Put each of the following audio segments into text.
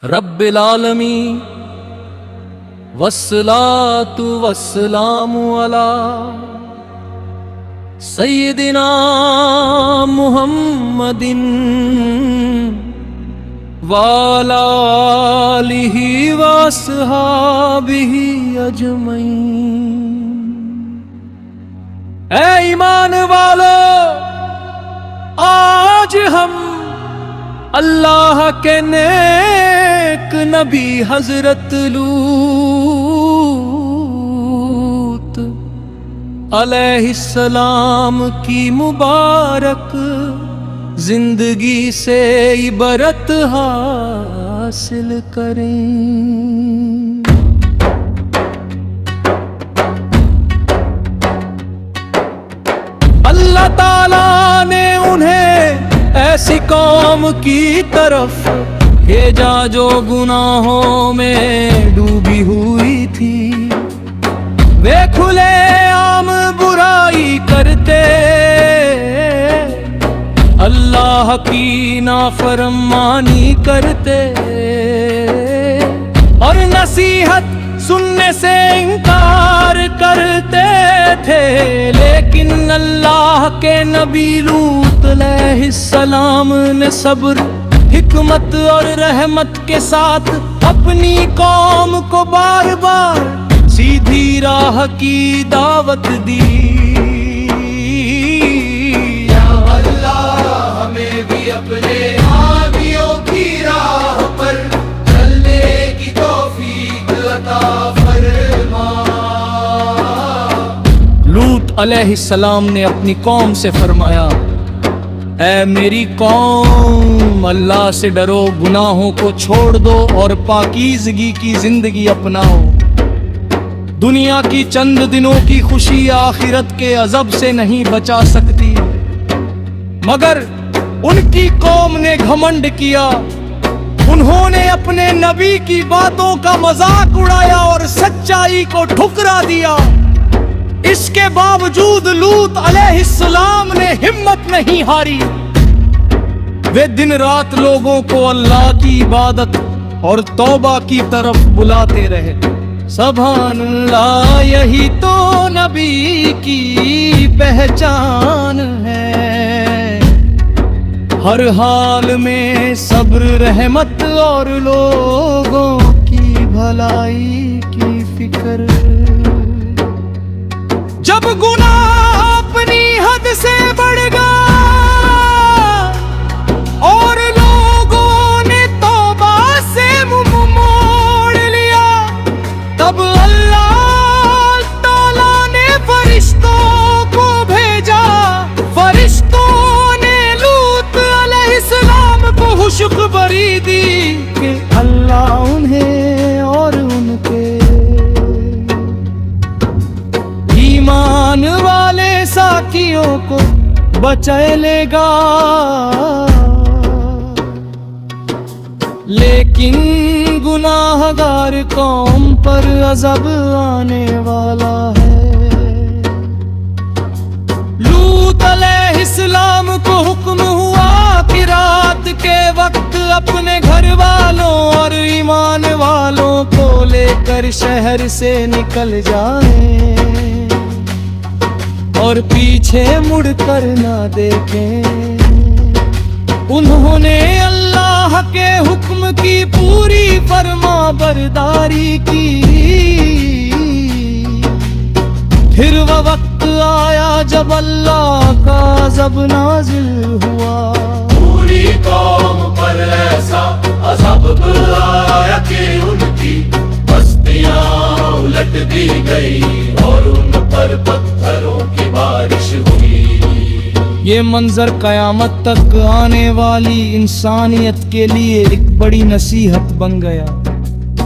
رب العالمین والصلاة والسلام علی سیدنا محمد وعلی آلہ واصحابہ اجمعین۔ اے ایمان والو، آج ہم اللہ کے نیک نبی حضرت لوط علیہ السلام کی مبارک زندگی سے عبرت حاصل کریں۔ اللہ تعالیٰ نے انہیں ایسی قوم کی طرف بھیجا جو گناہوں میں ڈوبی ہوئی تھی۔ وہ کھلے عام برائی کرتے، اللہ کی نافرمانی کرتے اور نصیحت سننے سے انکار کرتے تھے، لیکن اللہ کے نبی لوط علیہ السلام نے صبر، حکمت اور رحمت کے ساتھ اپنی قوم کو بار بار سیدھی راہ کی دعوت دی۔ یا اللہ ہمیں بھی اپنے حامیوں کی راہ پر چلنے کی توفیق عطا فرما۔ لوط علیہ السلام نے اپنی قوم سے فرمایا، اے میری قوم، اللہ سے ڈرو، گناہوں کو چھوڑ دو اور پاکیزگی کی زندگی اپناؤ۔ دنیا کی چند دنوں کی خوشی آخرت کے عذاب سے نہیں بچا سکتی۔ مگر ان کی قوم نے گھمنڈ کیا، انہوں نے اپنے نبی کی باتوں کا مذاق اڑایا اور سچائی کو ٹھکرا دیا۔ اس کے باوجود لوط علیہ السلام نے ہمت نہیں ہاری، وہ دن رات لوگوں کو اللہ کی عبادت اور توبہ کی طرف بلاتے رہے۔ سبحان اللہ، یہی تو نبی کی پہچان ہے، ہر حال میں صبر، رحمت اور لوگوں کی بھلائی کی فکر۔ جب گناہ اپنی حد سے بڑھ گیا اور لوگوں نے توبہ سے منہ موڑ لیا، تب اللہ تعالیٰ نے فرشتوں کو بھیجا۔ فرشتوں نے لوط علیہ السلام کو خوشخبری دی کہ اللہ انہیں اور ان کے ایمان والے ساتھیوں کو بچا لے گا، لیکن گناہ گار قوم پر عذاب آنے والا ہے۔ لوط علیہ السلام کو حکم ہوا کہ رات کے وقت اپنے گھر والوں اور ایمان والوں کو لے کر شہر سے نکل جائیں اور پیچھے مڑ کر نہ دیکھیں۔ انہوں نے اللہ کے حکم کی پوری فرما برداری کی۔ پھر وہ وقت آیا جب اللہ کا عذاب نازل ہوا، پوری قوم پر ایسا عذاب آیا کہ ان کی بستیاں الٹ دی گئی اور ان پر پتھروں کی بارش ہوئی۔ یہ منظر قیامت تک آنے والی انسانیت کے لیے ایک بڑی نصیحت بن گیا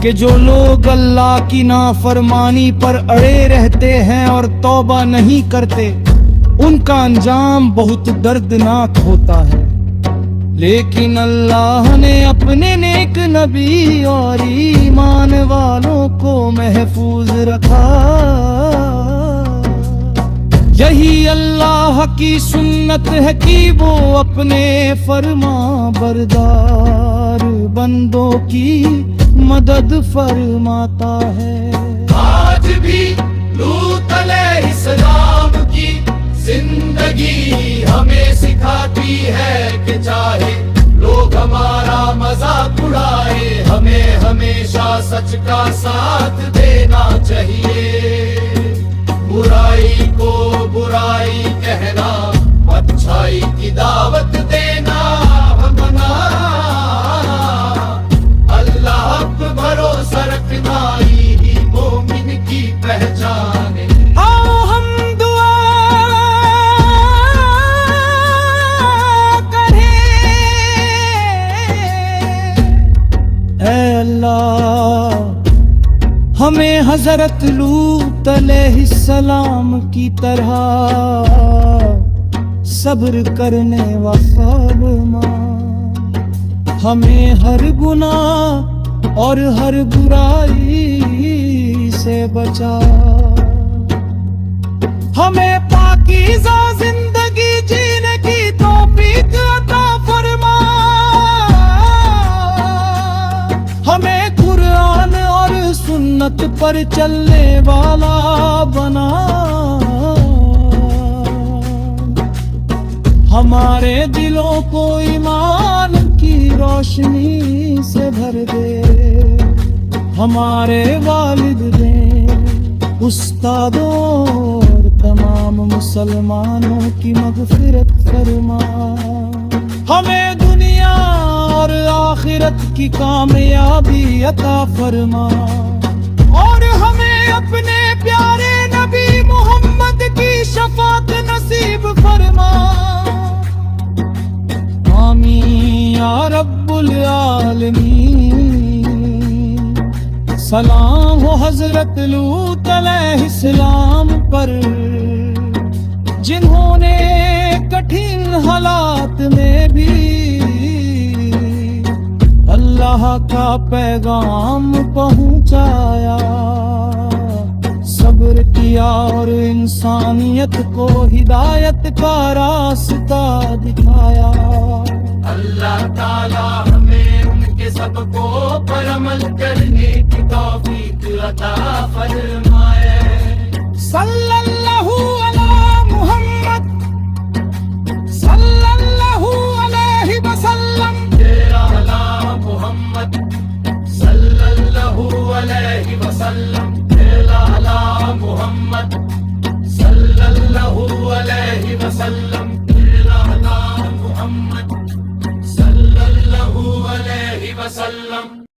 کہ جو لوگ اللہ کی نافرمانی پر اڑے رہتے ہیں اور توبہ نہیں کرتے، ان کا انجام بہت دردناک ہوتا ہے۔ لیکن اللہ نے اپنے نیک نبی اور ایمان والوں کو محفوظ رکھا۔ یہی اللہ کی سنت ہے کہ وہ اپنے فرما بردار بندوں کی مدد فرماتا ہے۔ آج بھی لوط علیہ السلام کی زندگی ہمیں سکھاتی ہے کہ چاہے لوگ ہمارا مذاق اڑائے، ہمیں ہمیشہ سچ کا ساتھ دینا چاہیے۔ برائی کو برائی کہنا، اچھائی کی دعوت دینا ہمنا، اللہ پر بھروسہ رکھنا ہی مومن کی پہچان ہے۔ آؤ ہم دعا کریں، اے اللہ ہمیں حضرت لوط علیہ السلام کی طرح صبر کرنے فرما، ہمیں ہر گناہ اور ہر برائی سے بچا، ہمیں پاکیزہ زندگی جینے کی توفیق عطا فرما، ہمیں قرآن اور سنت پر چلنے والا بنا، ہمارے دلوں کو ایمان کی روشنی سے بھر دے، ہمارے والدین، استادوں اور تمام مسلمانوں کی مغفرت فرما، ہمیں دنیا اور آخرت کی کامیابی عطا فرما، اور ہمیں اپنے پیارے نبی محمد کی شفاعت نصیب فرما، آمین یا رب العالمین۔ سلام ہو حضرت لوط علیہ السلام پر، جنہوں نے کٹھن حالات میں بھی اللہ کا پیغام پہنچایا، صبر کیا اور انسانیت کو ہدایت کا راستہ دکھایا۔ اللہ تعالی ہمیں ان کے سبقوں پر عمل کرنے کی توفیق عطا فرمائے۔ صلی اللہ علی محمد صلی اللہ علیہ وسلم، محمد صلی اللہ علیہ وسلم، محمد صلی اللہ علیہ وسلم، محمد صلی اللہ علیہ وسلم۔